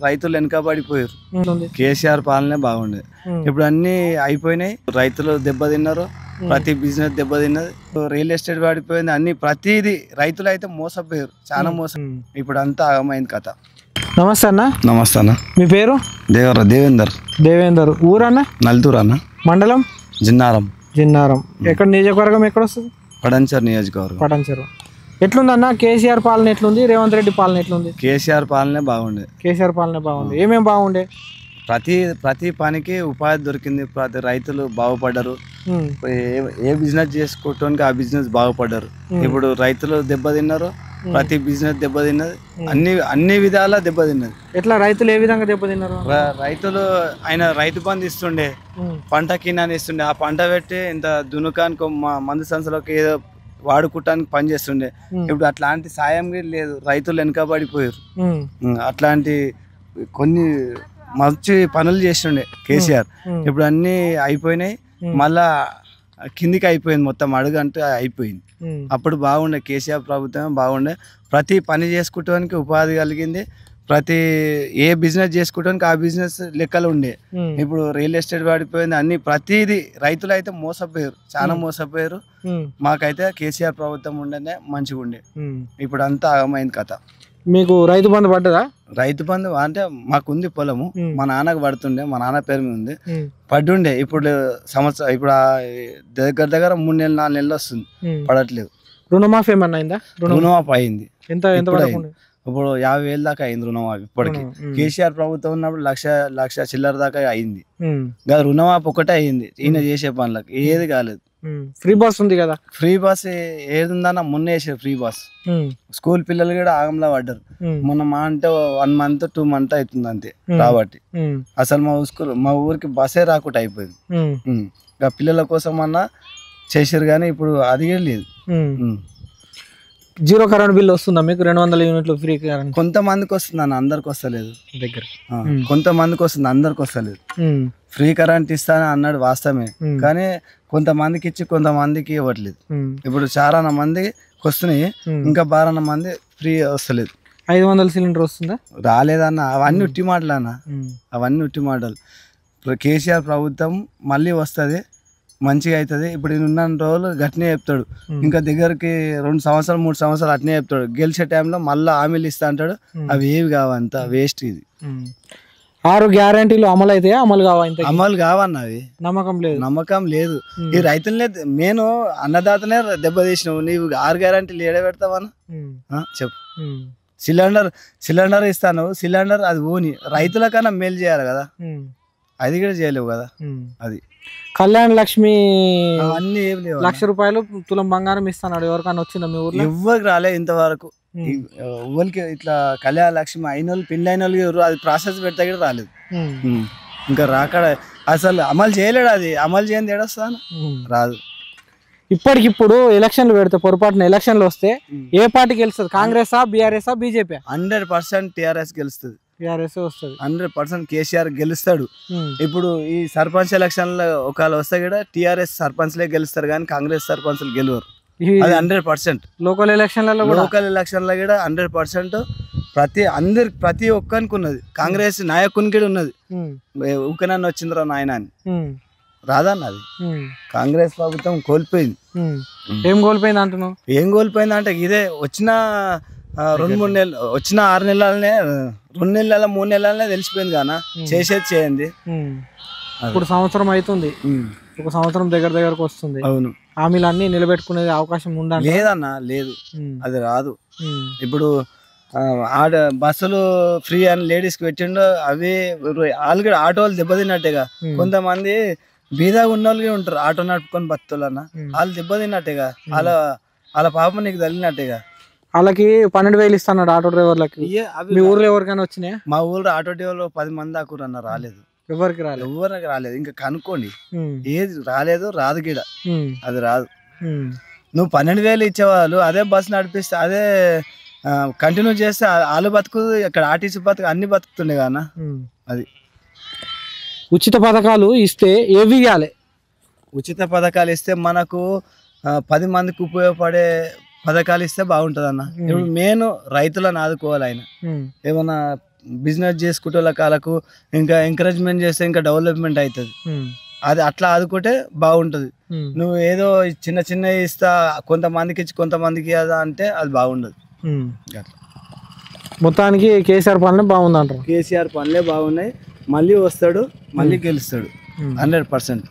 రైతులు వెనకబడిపోయారు. కేసీఆర్ పాలనే బాగుండేది. ఇప్పుడు అన్ని అయిపోయినాయి. రైతులు దెబ్బతిన్నారు, ప్రతి బిజినెస్ దెబ్బతిన్నది, రియల్ ఎస్టేట్ పడిపోయింది. అన్ని ప్రతిదీ రైతులు అయితే మోసపోయారు, చాలా మోసం. ఇప్పుడు అంతా ఆగమైంది కథ. నమస్తే అన్న. నమస్తే అన్న. మీ పేరు? దేవేందర్. దేవేందర్. ఊరన్న? నల్తూరు అన్న. మండలం? జిన్నారం. ఎక్కడ నియోజకవర్గం ఎక్కడ వస్తుంది? పడంచర్ నియోజకవర్గం. పడంచరు. ఎట్లుంది అన్న కేసీఆర్ పాలన ఎట్లుంది, రేవంత్ రెడ్డి పాలన ఎట్లుంది? కేసీఆర్ పాలనే బాగుండేది. కేసీఆర్ పాలనే బాగుంది. ఏమేమి బాగుండే? ప్రతి పనికి ఉపాధి దొరికింది. ప్రతి రైతులు బాగుపడ్డారు. ఏ బిజినెస్ చేసుకోవటానికి ఆ బిజినెస్ బాగుపడ్డారు. ఇప్పుడు రైతులు దెబ్బతిన్నారు, ప్రతి బిజినెస్ దెబ్బతిన్నది, అన్ని విధాలా దెబ్బతిన్నది. ఎట్లా రైతులు ఏ విధంగా దెబ్బతిన్నారు? రైతులు ఆయన రైతు బంధు ఇస్తుండే, పంట కిన్నాని ఇస్తుండే. ఆ పంట పెట్టి ఇంత దునుకానికి మందు సంస్థలకు ఏదో వాడుకోవటానికి పని చేస్తుండే. ఇప్పుడు అట్లాంటి సాయం లేదు, రైతులు వెనకబడిపోయారు. అట్లాంటి కొన్ని మంచి పనులు చేస్తుండే కేసీఆర్. ఇప్పుడు అన్ని అయిపోయినాయి, మళ్ళా కిందికి అయిపోయింది, మొత్తం అడుగు అంటే అయిపోయింది. అప్పుడు బాగుండే, కేసీఆర్ ప్రభుత్వం బాగుండే. ప్రతి పని చేసుకోవటానికి ఉపాధి కలిగింది. ప్రతి ఏ బిజినెస్ చేసుకోవడానికి ఆ బిజినెస్ లెక్కలు ఉండే. ఇప్పుడు రియల్ ఎస్టేట్ పడిపోయింది. అన్ని ప్రతిదీ రైతులు అయితే మోసపోయారు, చాలా మోసపోయారు. మాకైతే కేసీఆర్ ప్రభుత్వం ఉండేనే మంచిగా ఉండే. ఇప్పుడు అంతా ఆగమైంది కథ. మీకు రైతు బంధు పడ్డదా? రైతు బంధు అంటే మాకుంది పొలము, మా నాన్నకు పడుతుండే, మా నాన్న పేరు మీద ఉంది, పడ్డుండే. ఇప్పుడు సంవత్సరం ఇప్పుడు దగ్గర 3 నెలలు 4 నెలలు వస్తుంది, పడట్లేదు. రుణమాఫీ ఏమన్నా అయిందా? రుణమాఫీ అయింది. ఎంత? ఇప్పుడు 50,000 దాకా అయింది రుణమాఫీ. ఇప్పటికి కేసీఆర్ ప్రభుత్వం ఉన్నప్పుడు లక్ష చిల్లర దాకా అయింది. రుణమాఫీ ఒకటే అయింది. ఈయన చేసే పనులకు ఏది కాలేదు. ఫ్రీ బస్ ఉంది కదా? ఫ్రీ బస్ ఏది ఉందన్న మొన్న వేసారు ఫ్రీ బస్. స్కూల్ పిల్లలు కూడా ఆగంలో పడ్డారు. మొన్న మా అంటే 1 month 2 months అవుతుంది అంతే కాబట్టి. అసలు మా ఊరికి బస్సే రాకుండా అయిపోయింది. ఇంకా పిల్లల కోసం అన్నా చేసారు, కానీ ఇప్పుడు అది లేదు. జీరో కరెంట్ బిల్ వస్తుందా మీకు? 200 యూనిట్లు ఫ్రీ కరెంట్ కొంతమందికి వస్తుంది అన్న, అందరికి వస్తలేదు. కొంతమందికి వస్తుంది, అందరికి వస్తలేదు. ఫ్రీ కరెంట్ ఇస్తానని అన్నాడు, వాస్తవమే. కానీ కొంతమందికి ఇచ్చి కొంతమందికి ఇవ్వట్లేదు. ఇప్పుడు చాలా మందికి వస్తున్నాయి, ఇంకా 12 మంది ఫ్రీ వస్తలేదు. 500 సిలిండర్ వస్తుందా? రాలేదన్న. అవన్నీ ఉట్టి మాటలు అన్న, అవన్నీ ఉట్టి మాటలు. కేసీఆర్ ప్రభుత్వం మళ్ళీ వస్తుంది, మంచిగా అవుతుంది. ఇప్పుడు ఉన్న రోజులు గట్టినే చెప్తాడు, ఇంకా దగ్గరికి 2 సంవత్సరాలు 3 సంవత్సరాలు అట్నే చెప్తాడు. గెలిచే టైంలో మళ్ళీ హామీలు ఇస్తా అంటాడు, అవి ఏవి కావంత వేస్ట్. ఇది 6 గ్యారంటీలు అమలు అయితే అమలు కావా? అమలు కావన్న, అవి నమ్మకం లేదు. ఈ రైతులనే నేను అన్నదాతనే దెబ్బతీసినావు. నీవు 6 గ్యారంటీలు ఏడ పెడతావన్నా చెప్పు. సిలిండర్ ఇస్తాను, సిలిండర్ అది ఓని రైతుల కన్నా మేలు చేయాలి కదా, అది కూడా చేయలేవు కదా. అది కళ్యాణ లక్ష్మి అన్ని ఏం లేవు. ₹1,00,000 తులం బంగారం ఇస్తాడు. ఎవరికైనా వచ్చిందా మీ ఊర్లో? ఎవ్వరికి రాలే ఇంతవరకు. ఎవరికి ఇట్లా కళ్యాణ లక్ష్మి అయిన వాళ్ళు, పెళ్ళి అయిన వాళ్ళు అది ప్రాసెస్ పెడితే కూడా రాలేదు. ఇంకా రాకడ అసలు అమలు చేయలేడు. అది అమలు చేయండి ఏడొస్తా రాదు. ఇప్పటికిప్పుడు ఎలక్షన్లు పెడితే, పొరపాటున ఎలక్షన్లు వస్తే ఏ పార్టీ గెలుస్తుంది? Congress, BRS, BJP? 100% టీఆర్ఎస్ గెలుస్తుంది. 100% కేసీఆర్ గెలుస్తాడు. ఇప్పుడు ఈ సర్పంచ్ ఎలక్షన్ లో ఒకవేళ వస్తే కూడా టీఆర్ఎస్ సర్పంచ్లే గెలుస్తారు, కానీ కాంగ్రెస్ సర్పంచ్లు గెలవరు. అది 100%. లోకల్ ఎలక్షన్లలో కూడా 100% ప్రతి ఒక్కరికి ఉన్నది. కాంగ్రెస్ నాయకునికి ఉన్నది. ఊకనన్ను వచ్చిందిరా నాయన అని రాదన్నది. కాంగ్రెస్ ప్రభుత్వం కోల్పోయింది. ఏం కోల్పోయింది అంటున్నావు? ఏం కోల్పోయింది అంటే ఇదే వచ్చిన 2-3 నెలలు, వచ్చిన 6 నెలలనే 2 నెలల 3 నెలలనే తెలిసిపోయింది కానా చేసేది చేయండి. ఇప్పుడు సంవత్సరం అవుతుంది, ఒక సంవత్సరం దగ్గరకు వస్తుంది. అవును. హామీలు అన్ని నిలబెట్టుకునే అవకాశం ఉందా? లేదన్నా, లేదు, అది రాదు. ఇప్పుడు బస్సులు ఫ్రీ అని లేడీస్కి పెట్టిండు, అవి ఆల్రెడీ ఆటో వాళ్ళు దెబ్బతిన్నట్టేగా. కొంతమంది బీదాగా ఉన్న వాళ్ళు ఉంటారు, ఆటో నడుపుకొని బతులన్న, వాళ్ళు దెబ్బతిన్నట్టేగా. వాళ్ళ పాప నీకు తగిలినట్టేగా. వాళ్ళకి 12,000 ఇస్తాడు ఆటో డ్రైవర్లకి. మీ ఊర్లో ఎవరికైనా వచ్చినాయి? మా ఊర్లో ఆటో డ్రైవర్లు 10 మంది దాకా అన్న రాలేదు. ఎవరికి రాలేదు. ఇంకా కనుక్కోండి, ఏది రాలేదు, రాదు గిడ, అది రాదు. నువ్వు 12,000 ఇచ్చేవాళ్ళు అదే బస్సు నడిపిస్తే, అదే కంటిన్యూ చేస్తే వాళ్ళు బతుకు, ఇక్కడ ఆర్టీసీ బతుకు అన్ని బతుకుతుండే కదా. అది ఉచిత పథకాలు ఇస్తే ఏవి ఇవ్వాలి? ఉచిత పథకాలు ఇస్తే మనకు 10 మందికి ఉపయోగపడే పథకాలు ఇస్తే బాగుంటది అన్న. ఇప్పుడు మెయిన్ రైతులను ఆదుకోవాలి. ఆయన ఏమన్నా బిజినెస్ చేసుకుంటే కాలకు ఇంకా ఎంకరేజ్మెంట్ చేస్తే ఇంకా డెవలప్మెంట్ అవుతుంది. అది అట్లా ఆదుకుంటే బాగుంటుంది. నువ్వు ఏదో చిన్న చిన్న ఇస్తా కొంతమందికి ఇచ్చి కొంతమందికి అదా అంటే అది బాగుండదు. మొత్తానికి కేసీఆర్ పనులు బాగుంది అంటారు. కేసీఆర్ పనులే బాగున్నాయి. మళ్ళీ వస్తాడు, మళ్ళీ గెలుస్తాడు 100%.